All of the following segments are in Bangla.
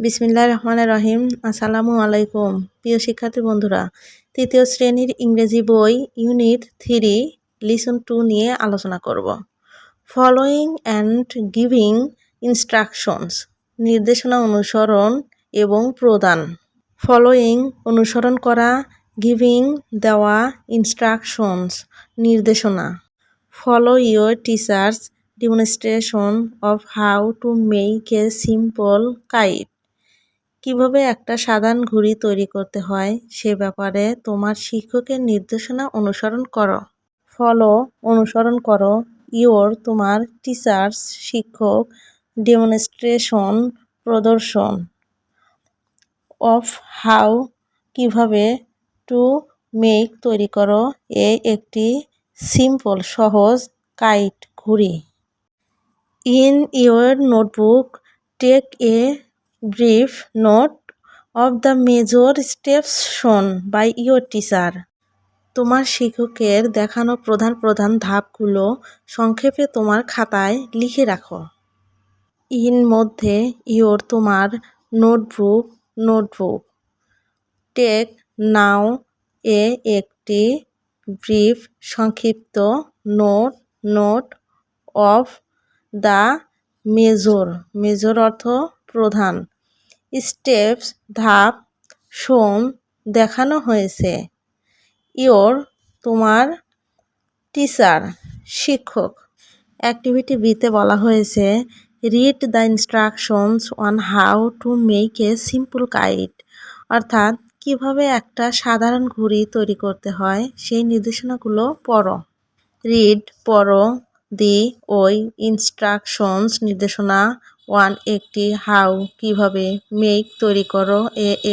বিসমিল্লাহির রহমানির রহিম। আসসালামু আলাইকুম প্রিয় শিক্ষার্থী বন্ধুরা, তৃতীয় শ্রেণীর ইংরেজি বই ইউনিট 3 লিসন 2 নিয়ে আলোচনা করব। ফলোয়িং অ্যান্ড গিভিং ইনস্ট্রাকশনস, নির্দেশনা অনুসরণ এবং প্রদান। ফলোয়িং অনুসরণ করা, গিভিং দেওয়া, ইনস্ট্রাকশনস নির্দেশনা। Follow your teachers demonstration of how to make a simple kite. কিভাবে একটা সাধারণ ঘড়ি তৈরি করতে হয় সে ব্যাপারে তোমার শিক্ষকের নির্দেশনা অনুসরণ করো। ফলো অনুসরণ করো ইওর তোমার টিচার্স শিক্ষক ডেমনস্ট্রেশন প্রদর্শন অফ হাউ কিভাবে টু মেক তৈরি করো একটি সিম্পল সহজ কাইট ঘড়ি। In your notebook take a brief note of the major steps shown by your teacher. তোমার শিক্ষকের দেখানো প্রধান প্রধান ধাপগুলো সংক্ষেপে তোমার খাতায় লিখে রাখো। ইন মধ্যে ইওর তোমার নোটবুক টেক নাও একটি ব্রিফ সংক্ষিপ্ত নোট অফ দ্য মেজর অর্থ প্রধান, স্টেপস ধাপ, শোন দেখানো হয়েছে, ইওর তোমার টিচার শিক্ষক। অ্যাক্টিভিটি বিতে বলা হয়েছে read the instructions on how to make a simple kite, অর্থাৎ কিভাবে একটা সাধারণ ঘড়ি তৈরি করতে হয় সেই নির্দেশনাগুলো পড়ো। রিড পড়ো দি ওই ইনস্ট্রাকশনস নির্দেশনা, ওয়ান একটি, হাউ কিভাবে, মেক তৈরি করো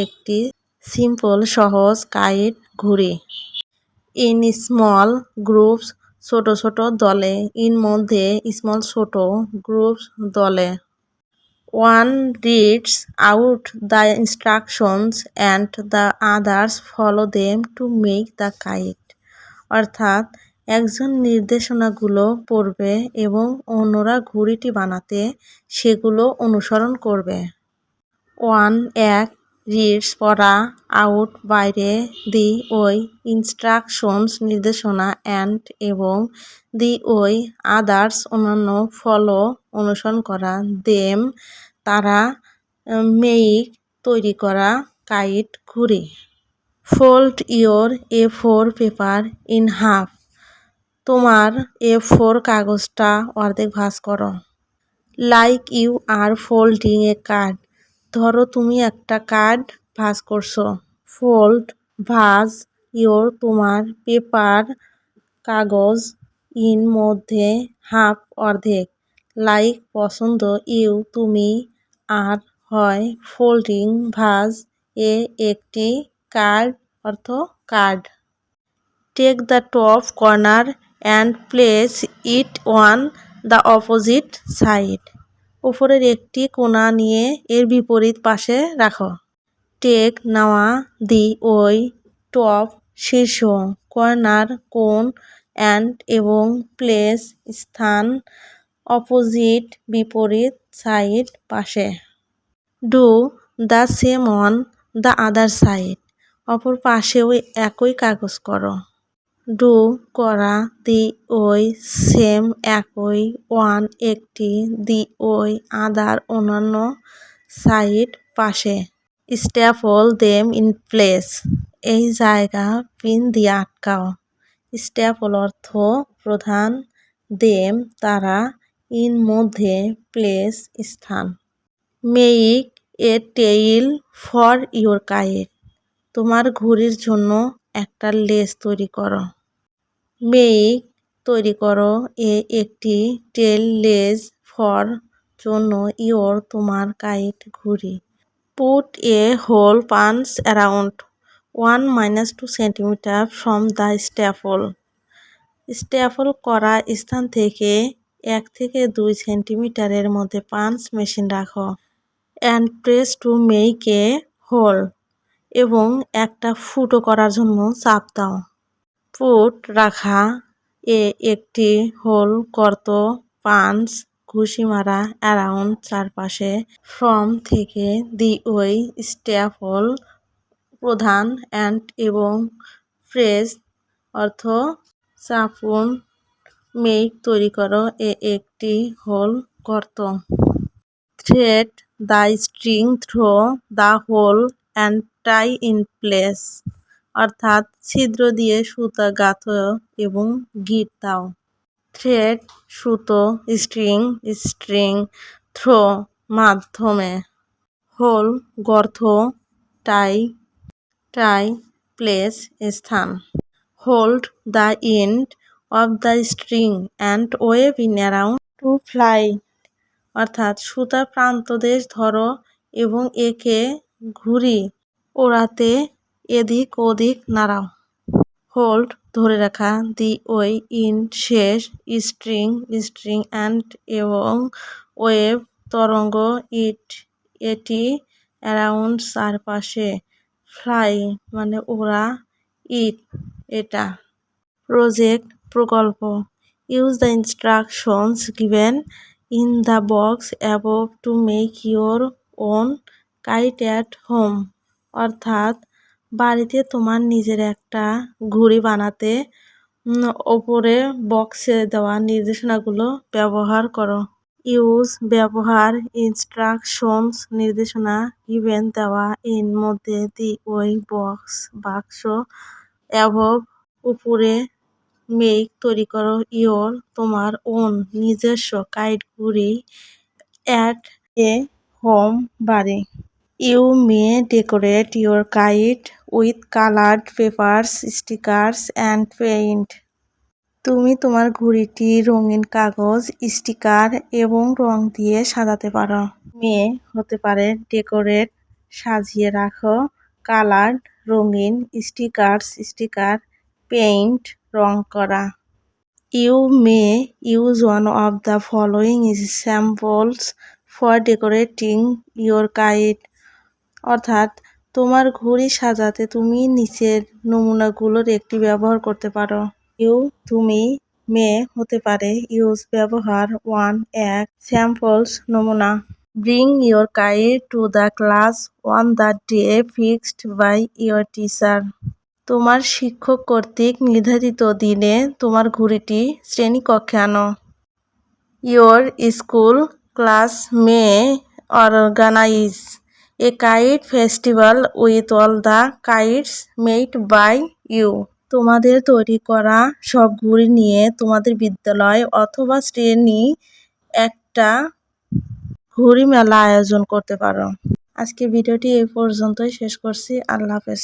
একটি সিম্পল সহজ কাইট ঘড়ি। ইন স্মল গ্রুপস ছোট ছোট দলে, ইন মধ্যে স্মল ছোট, গ্রুপস দলে। One reads out the instructions and the others follow them to make the kite, অর্থাৎ একজন নির্দেশনাগুলো পড়বে এবং অন্যরা ঘড়িটি বানাতে সেগুলো অনুসরণ করবে। ওয়ান এক, রিডস পড়া, আউট বাইরে, দি ওই ইনস্ট্রাকশনস নির্দেশনা, অ্যান্ড এবং, দি ওই আদার্স অন্যান্য, ফলো অনুসরণ করা, দেম তারা, মেক তৈরি করা কাইট ঘড়ি। Fold your A4 paper in half, তোমার A4 কাগজটা অর্ধেক ভাঁজ করো। Like you are folding a card, ধরো তুমি একটা কার্ড ভাঁজ করছো। ফোল্ড ভাঁজ ইওর তোমার পেপার কাগজ, ইন মধ্যে, হাফ অর্ধেক, লাইক পছন্দ, ইউ তুমি, আর হয়, ফোল্ডিং ভাঁজ একটি কার্ড অর্থ card. Take the top corner and place it on the opposite side, উপরের একটি কোণা নিয়ে এর বিপরীত পাশে রাখো। টেক নেওয়া, দি ওই টপ শীর্ষ, কর্নার কোণ, অ্যান্ড এবং, প্লেস স্থান, অপোজিট বিপরীত, সাইড পাশে। Do the same on the other side, অপর পাশেও একই কাগজ করো। ডু করা, দি ওই সেম একই, ওয়ান একটি, দি ওই আদার অন্যান্য, সাইড পাশে। স্ট্যাপল দেম ইন প্লেস, এই জায়গা পিন দিয়ে আটকাও। স্ট্যাপল অর্থ প্রধান, দেম তারা, ইন মধ্যে, প্লেস স্থান। Make a tail for your kite, তোমার ঘড়ির জন্য একটা লেজ তৈরি করো। মেক তৈরি করো একটি, টেল লেজ, ফর জন্য, ইওর তোমার কাইট ঘড়ি। Put a hole punch around 1-2 centimetre from the staple, staple করা স্থান থেকে 1 থেকে 2 সেন্টিমিটারের মধ্যে পাঞ্চ মেশিন রাখো। And press to make a hole, এবং একটা ফুটো করার জন্য চাপ দাও। পুট রাখা, একটি, হোল গর্ত, পাঞ্চ ঘুষি মারা, অ্যারাউন্ড চারপাশে, ফ্রম থেকে, দি ওই স্ট্যাপল প্রধান, অ্যান্ড এবং, ফ্রেজ অর্থ চাপুন, মেক তৈরি করো, একটি হোল গর্ত। Thread the string through the hole and tie in place অর্থাৎ ছিদ্র দিয়ে সুতা গাঁথো এবং গিট দাও। থ্রেড সুতো, স্ট্রিং স্ট্রিং, থ্রো মাধ্যমে, হোল গর্ত, টাই টাই প্লেস স্থান। Hold the end of the string and wave in around to fly অর্থাৎ সুতার প্রান্তদেশ ধরো এবং একে ঘুরি ওড়াতে এদিক ওদিক নাড়াও। হোল্ড ধরে রাখা, দি ওই ইন শেষ, স্ট্রিং স্ট্রিং অ্যান্ড এবং, ওয়েভ তরঙ্গ, এটি, অ্যারাউন্ড চারপাশে, ফ্লাই মানে ওরা, এটা। প্রজেক্ট প্রকল্প, use the instructions given in the box above to make your own kite at home অর্থাৎ বাড়িতে তোমার নিজের একটা ঘুড়ি বানাতে ওপরে বক্সে দেওয়া নির্দেশনাগুলো ব্যবহার করো। ইউজ ব্যবহার, ইনস্ট্রাকশনস নির্দেশনা, গিভেন দেওয়া, ইন মধ্যে, দি ওই বক্স বাক্স, অ্যাবভ উপরে, মেক তৈরি করো, ইয়োর তোমার, ওন নিজস্ব, কাইট ঘুড়ি, অ্যাট এ হোম বাড়ি। You may decorate your kite with coloured papers, stickers and paint তুমি তোমার ঘুড়িটি রঙিন কাগজ, স্টিকার এবং রং দিয়ে সাজাতে পারো। মে হতে পারে ডেকোরেট সাজিয়ে রাখো, কালার্ড রঙিন, স্টিকার্স স্টিকার, পেইন্ট রং করা। You may use one of the following samples for decorating your kite অর্থাৎ তোমার ঘুড়ি সাজাতে তুমি নিচের নমুনাগুলোর একটি ব্যবহার করতে পারো। ইউ তুমি, মে হতে পারে, ইউজ ব্যবহার, ওয়ান এক, স্যাম্পলস নমুনা। Bring your kite to the class on the day fixed by your teacher তোমার শিক্ষক কর্তৃক নির্ধারিত দিনে তোমার ঘুড়িটি শ্রেণীকক্ষে আনো। Your school class may organise a kite festival with all the kites made by you তোমাদের তৈরি করা সব ঘুড়ি নিয়ে তোমাদের বিদ্যালয় অথবা শ্রেণী একটা ঘুড়ি মেলা আয়োজন করতে পারো। আজকে ভিডিওটি এই পর্যন্তই শেষ করছি। আল্লাহ হাফেজ।